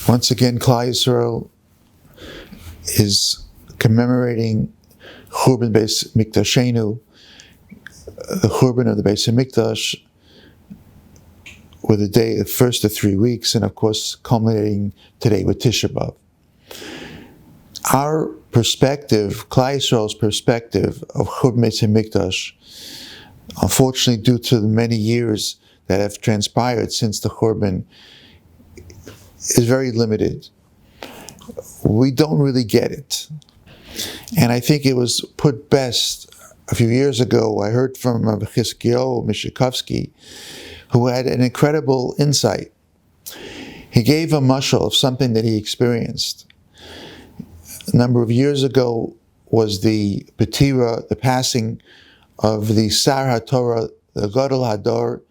Once again, Klal Yisrael is commemorating Churban Beis Mikdashenu, the Churban of the Beis Hamikdash, with a day, the first of 3 weeks, and of course culminating today with Tisha B'Av. Our perspective, Klal Yisrael's perspective of Churban Beis Hamikdash, unfortunately due to the many years that have transpired since the Churban, is very limited. We don't really get it. And I think it was put best a few years ago. I heard from Rabbi Mishikovsky, who had an incredible insight. He gave a mashal of something that he experienced. A number of years ago was the Betira, the passing of the Sar HaTorah, the Gadol Hador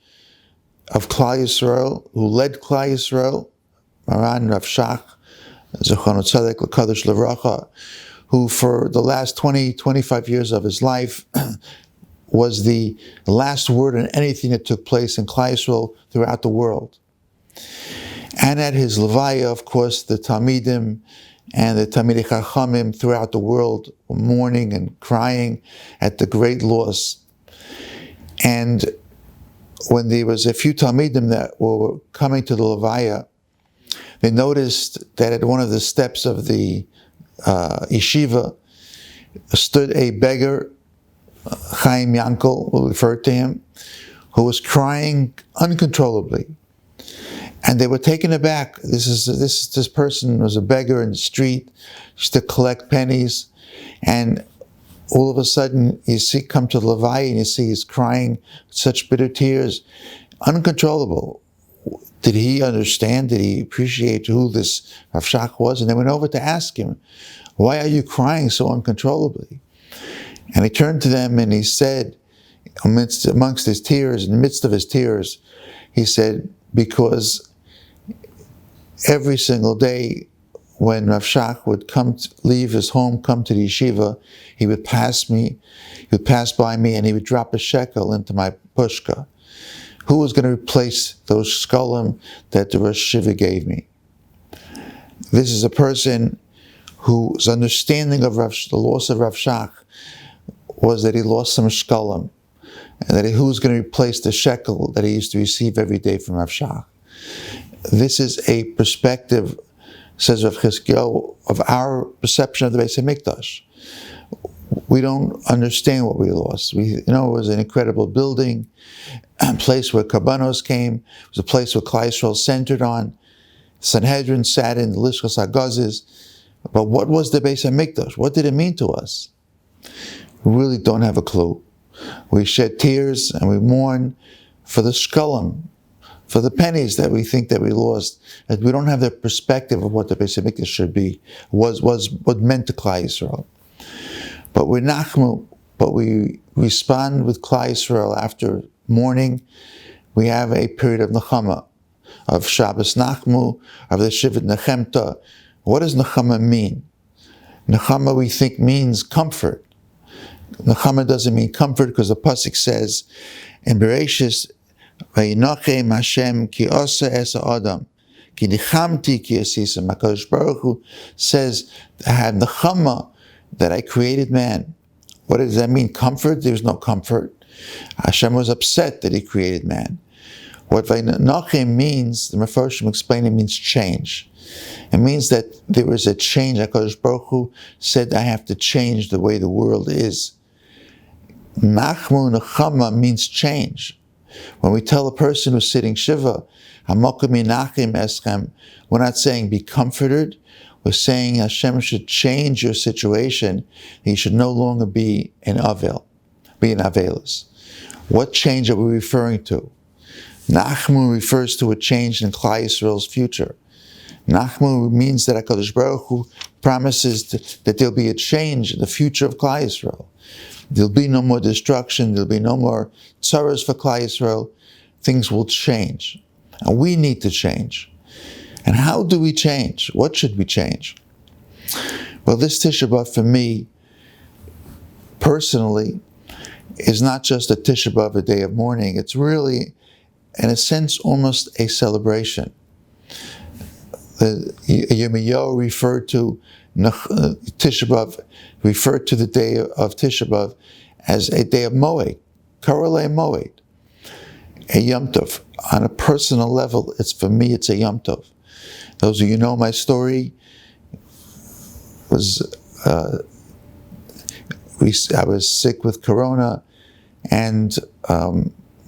of Klal Yisrael, who led Klal Yisrael, Maran Rav Shach, Zechron Tzedek L'Kadosh L'Vracha, who for the last 20, 25 years of his life was the last word on anything that took place in Klal Yisrael throughout the world. And at his Levaya, of course, the Talmidim and the Talmidei Chachamim throughout the world were mourning and crying at the great loss. And when there was a few Talmidim that were coming to the Levaya, they noticed that at one of the steps of the yeshiva stood a beggar, Chaim Yankel, who referred to him, who was crying uncontrollably. And they were taken aback. This person was a beggar in the street, used to collect pennies, and all of a sudden you see come to the Levaya and you see he's crying with such bitter tears, uncontrollable. Did he understand? Did he appreciate who this Rav Shach was? And they went over to ask him, why are you crying so uncontrollably? And he turned to them and he said, amongst his tears, in the midst of his tears, he said, because every single day when Rav Shach would leave his home, come to the yeshiva, he would pass by me and he would drop a shekel into my pushka. Who was going to replace those shkolim that the Rosh Yeshiva gave me? This is a person whose understanding of the loss of Rav Shach was that he lost some shkolim, and that who was going to replace the shekel that he used to receive every day from Rav Shach. This is a perspective, says Rav Chizkiyahu, of our perception of the Beis Hamikdash. We don't understand what we lost. It was an incredible building, a place where Karbanos came. It was a place where Klal Yisrael centered on. Sanhedrin sat in the Lishchos HaGazis. But what was the Beis Hamikdash? What did it mean to us? We really don't have a clue. We shed tears and we mourn for the shkolim, for the pennies that we think that we lost. And we don't have the perspective of what the Beis Hamikdash should be, was what meant to Klal Yisrael. But we're nachmu, but we respond with Klal Yisrael after mourning. We have a period of nechama, of Shabbos Nachmu, of the Shivat Nechemta. What does nechama mean? Nechama, we think, means comfort. Nechama doesn't mean comfort because the pasuk says in Bereshis, "Vayinochem Hashem ki osa esa adam, ki nichamti ki asisa." HaKadosh Baruch Hu says, "I have nechama that I created man." What does that mean? Comfort? There's no comfort. Hashem was upset that He created man. What Vayinochem means, the Mefarshim explain, it means change. It means that there is a change. HaKadosh Baruch Hu said, I have to change the way the world is. Nachmu Nechama means change. When we tell a person who's sitting Shiva, Hamokim Yinachim Eschem, we're not saying be comforted. We're saying Hashem should change your situation. He should no longer be an Avel, be an Avelis. What change are we referring to? Nachmu refers to a change in Klal Yisrael's future. Nachmu means that HaKadosh Baruch Hu promises that there'll be a change in the future of Klal Yisrael. There'll be no more destruction. There'll be no more tzaras for Klal Yisrael. Things will change. And we need to change. And how do we change? What should we change? Well, this Tisha B'Av for me, personally, is not just a Tisha B'Av, a day of mourning. It's really, in a sense, almost a celebration. Yirmiyahu referred to Tisha B'Av, referred to the day of Tisha B'Av as a day of Moed, Korolei Moed, a Yom Tov. On a personal level, for me, it's a Yom Tov. Those of you who know my story, I was sick with corona, and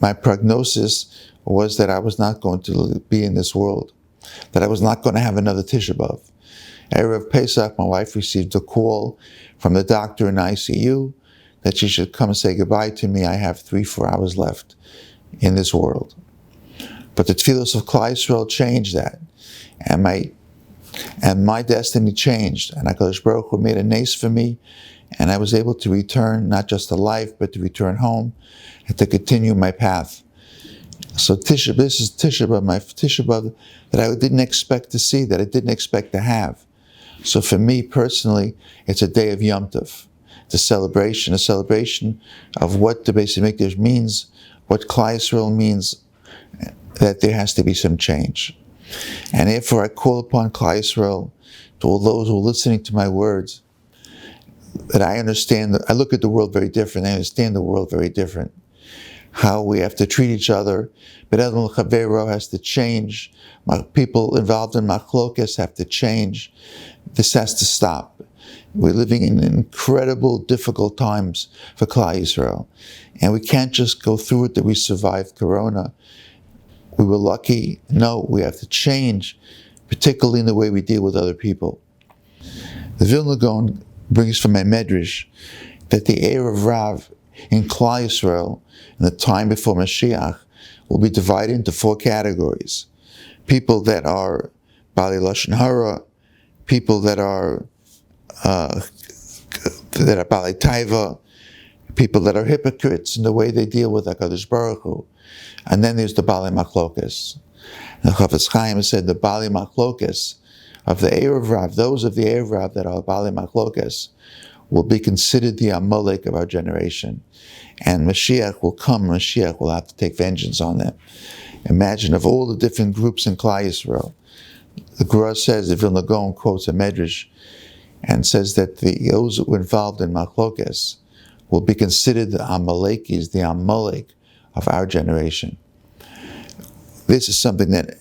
my prognosis was that I was not going to be in this world, that I was not going to have another Tisha B'Av. Erev Pesach, my wife received a call from the doctor in ICU that she should come and say goodbye to me. I have 3-4 hours left in this world. But the tefillos of Klal Yisrael changed that, and my destiny changed. And HaKadosh Baruch Hu made a nace for me, and I was able to return not just to life, but to return home and to continue my path. So this is Tisha B'Av, my Tisha B'Av that I didn't expect to see, that I didn't expect to have. So for me personally, it's a day of Yom Tov. It's a celebration of what the Beis Hamikdash means, what Klal Yisrael means, that there has to be some change. And therefore I call upon Klal Yisrael, to all those who are listening to my words, that I understand, I look at the world very different, I understand the world very different. How we have to treat each other. B'nei Chavero has to change. People involved in machlokas have to change. This has to stop. We're living in incredible, difficult times for Klal Yisrael. And we can't just go through it that we survived Corona. We were lucky. No, we have to change, particularly in the way we deal with other people. The Vilna Gaon brings from my Medrash that the Erev Rav in Klal Yisrael, in the time before Mashiach, will be divided into 4 categories. People that are Bali Lashon Hara, people that are Bali Taiva, people that are hypocrites in the way they deal with HaKadosh Baruch Hu. And then there's the Bali Machlokas. The Chafetz Chaim said the Bali Machlokas of the Erev Rav, those of the Erev Rav that are Bali Machlokas, will be considered the Amalek of our generation. And Mashiach will come, Mashiach will have to take vengeance on them. Imagine of all the different groups in Klal Yisrael. The Gemara says, the Vilna Gaon quotes a Medrash, and says that those who were involved in Machlokes will be considered the Amalekis, the Amalek of our generation. This is something that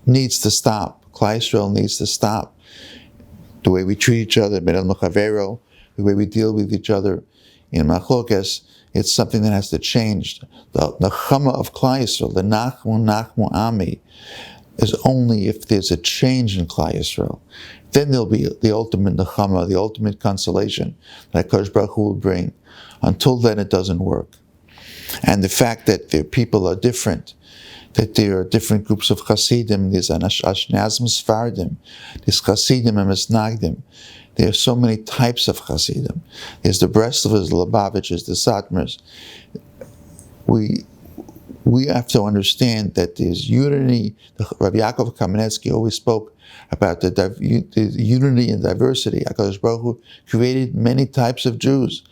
needs to stop. Klal Yisrael needs to stop. The way we treat each other, the way we deal with each other in Machlokes, it's something that has to change. The Chama of Klal Yisrael, the Nachmu Ami, is only if there's a change in Klal Yisrael. Then there'll be the ultimate Nechama, the ultimate consolation that HaKadosh Baruch Hu will bring. Until then, it doesn't work. And the fact that the people are different, that there are different groups of Hasidim, there's Ashkenazim Sfardim, there's Hasidim and Misnagdim. There are so many types of Hasidim. There's the Breslovers, the Lubavitchers, the Satmars. We have to understand that there's unity. Rabbi Yaakov Kamenetsky always spoke about the unity and diversity. HaKadosh Baruch Hu created many types of Jews,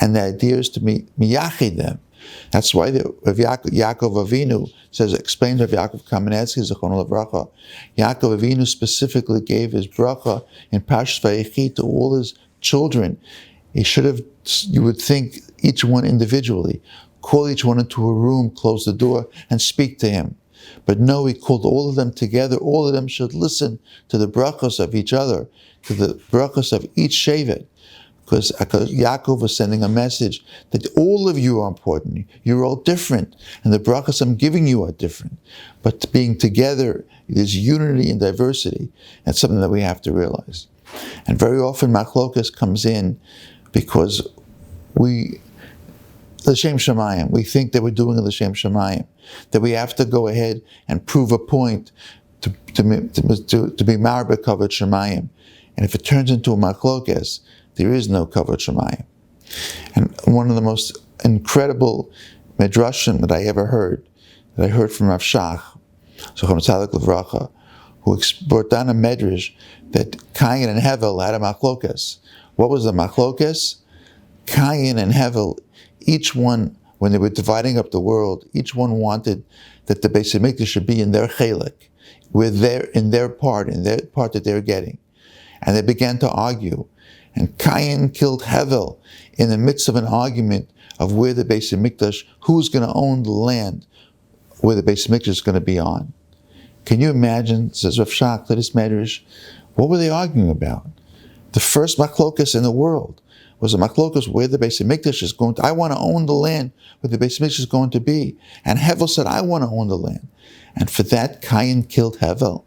and the idea is to miyachid them. That's why Yaakov Avinu explains Rabbi Yaakov Kamenetsky, Zechrono Livracha. Yaakov Avinu specifically gave his bracha in Parshas Vayechi to all his children. He should have, you would think, each one individually. Call each one into a room, close the door, and speak to him. But no, he called all of them together. All of them should listen to the brachos of each other, to the brachos of each shevet. Because Yaakov was sending a message that all of you are important. You're all different. And the brachos I'm giving you are different. But being together, there's unity and diversity. That's something that we have to realize. And very often machlokas comes in because L'Shem Shamayim. We think that we're doing a L'Shem Shamayim, that we have to go ahead and prove a point to be Marbe Kavod Shamayim. And if it turns into a Machlokes, there is no Kavod Shamayim. And one of the most incredible midrashim that I ever heard, from Rav Shach, Zechrono Tzaddik Livracha, who brought down a medrash that Cain and Hevel had a Machlokes. What was the Machlokes? Cain and Hevel, each one, when they were dividing up the world, each one wanted that the Beis Hamikdash should be in their chelik. in their part that they're getting. And they began to argue. And Cain killed Hevel in the midst of an argument of where the Beis Hamikdash, who's going to own the land where the Beis Hamikdash is going to be on. Can you imagine, says Rav Shach, this Medrash, what were they arguing about? The first machlokas in the world was a machlokas where the Beis Hamikdash is going to, I want to own the land where the Beis Hamikdash is going to be. And Hevel said, I want to own the land. And for that, Cain killed Hevel.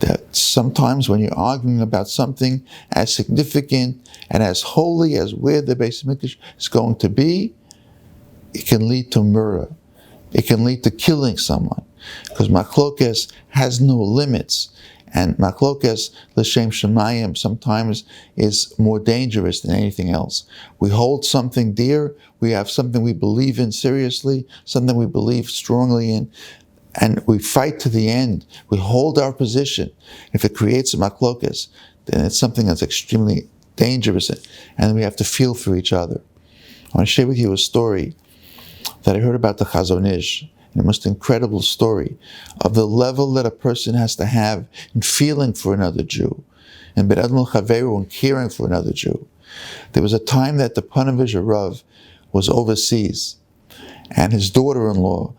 That sometimes when you're arguing about something as significant and as holy as where the Beis Hamikdash is going to be, it can lead to murder. It can lead to killing someone. Because machlokas has no limits. And machlokas, l'shem shemayim, sometimes is more dangerous than anything else. We hold something dear, we have something we believe in seriously, something we believe strongly in, and we fight to the end. We hold our position. If it creates a machlokas, then it's something that's extremely dangerous, and we have to feel for each other. I want to share with you a story that I heard about the Chazon Ish, the most incredible story of the level that a person has to have in feeling for another Jew, and B'Admul Chaveru, and caring for another Jew. There was a time that the Panovich Rav was overseas, and his daughter-in-law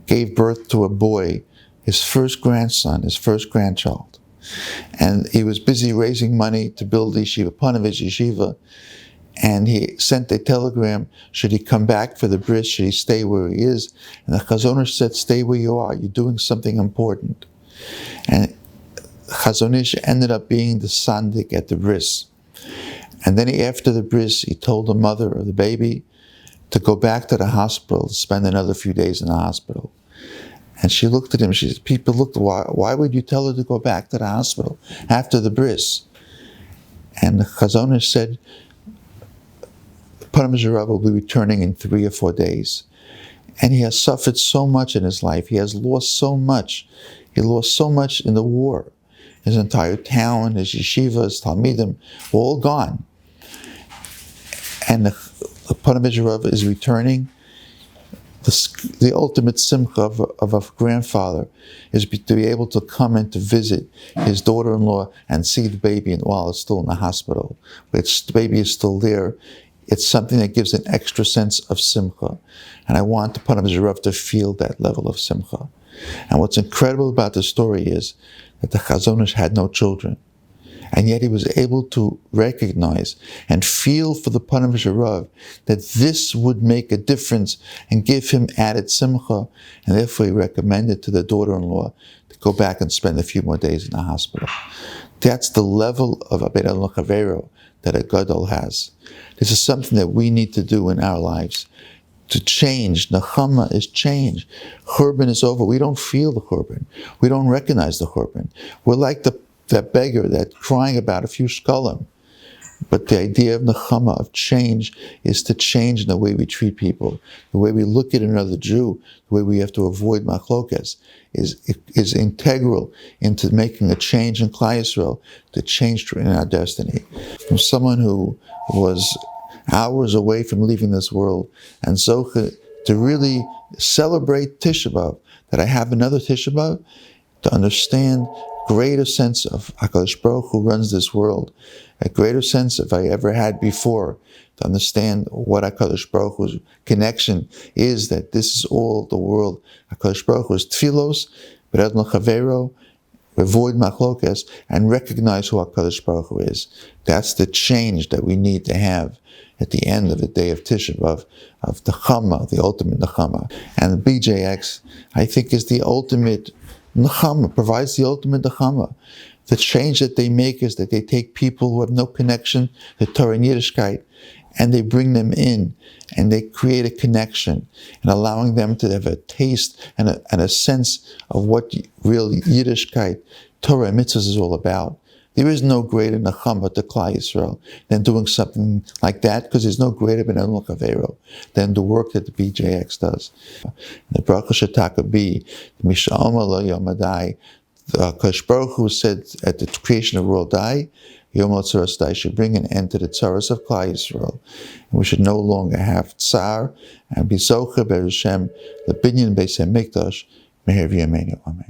gave birth to a boy, his first grandson, his first grandchild. And he was busy raising money to build the yeshiva, Panovich Yeshiva, and he sent a telegram, should he come back for the bris, should he stay where he is? And the Chazon Ish said, stay where you are, you're doing something important. And Chazon Ish ended up being the sandik at the bris. And then after the bris, he told the mother of the baby to go back to the hospital, to spend another few days in the hospital. And she looked at him, she said, people looked, why would you tell her to go back to the hospital after the bris? And the Chazon Ish said, Panovich Rav will be returning in 3 or 4 days. And he has suffered so much in his life. He has lost so much. He lost so much in the war. His entire town, his yeshiva, his talmidim, were all gone. And the Panovich Rav is returning. The ultimate simcha of a grandfather is to be able to come and to visit his daughter-in-law and see the baby while it's still in the hospital. The baby is still there. It's something that gives an extra sense of simcha. And I want the Panovich Rav to feel that level of simcha. And what's incredible about the story is that the Chazon Ish had no children. And yet he was able to recognize and feel for the Panovich Rav that this would make a difference and give him added simcha. And therefore he recommended to the daughter-in-law to go back and spend a few more days in the hospital. That's the level of B'Admul Chaveru that a gadol has. This is something that we need to do in our lives. To change. Nechama is change. Churban is over. We don't feel the churban. We don't recognize the churban. We're like that beggar that's crying about a few shkalim. But the idea of nechama, of change, is to change in the way we treat people, the way we look at another Jew, the way we have to avoid machlokas, is integral into making a change in Klal Yisrael, to change in our destiny. From someone who was hours away from leaving this world, and so to really celebrate Tisha B'Av, that I have another Tisha B'Av, to understand greater sense of HaKadosh Baruch Hu runs this world, a greater sense if I ever had before, to understand what HaKadosh Baruch Hu's connection is, that this is all the world. HaKadosh Baruch Hu is tfilos, B'Admul Chaveru, avoid machlokas, and recognize who HaKadosh Baruch Hu is. That's the change that we need to have at the end of the day of Tisha B'Av, of the Chama, the ultimate Nechama. And the BJX, I think, is the ultimate Nechama, provides the ultimate Nechama. The change that they make is that they take people who have no connection to Torah and Yiddishkeit, and they bring them in, and they create a connection, and allowing them to have a taste and a sense of what real Yiddishkeit, Torah and mitzvahs is all about. There is no greater nechama to Klal Yisrael than doing something like that, because there's no greater B'Admul Chaveru than the work that the BJX does. The bracha shetaka be misha'oma lo yom adai. Kadosh Baruch Hu said at the creation of the world, "Dai yom tzaras dai," should bring an end to the tzaras of Klal Yisrael, and we should no longer have tsar and be zocher be'Hashem the binyan Beis Hamikdash meher v'yameinu. Amen.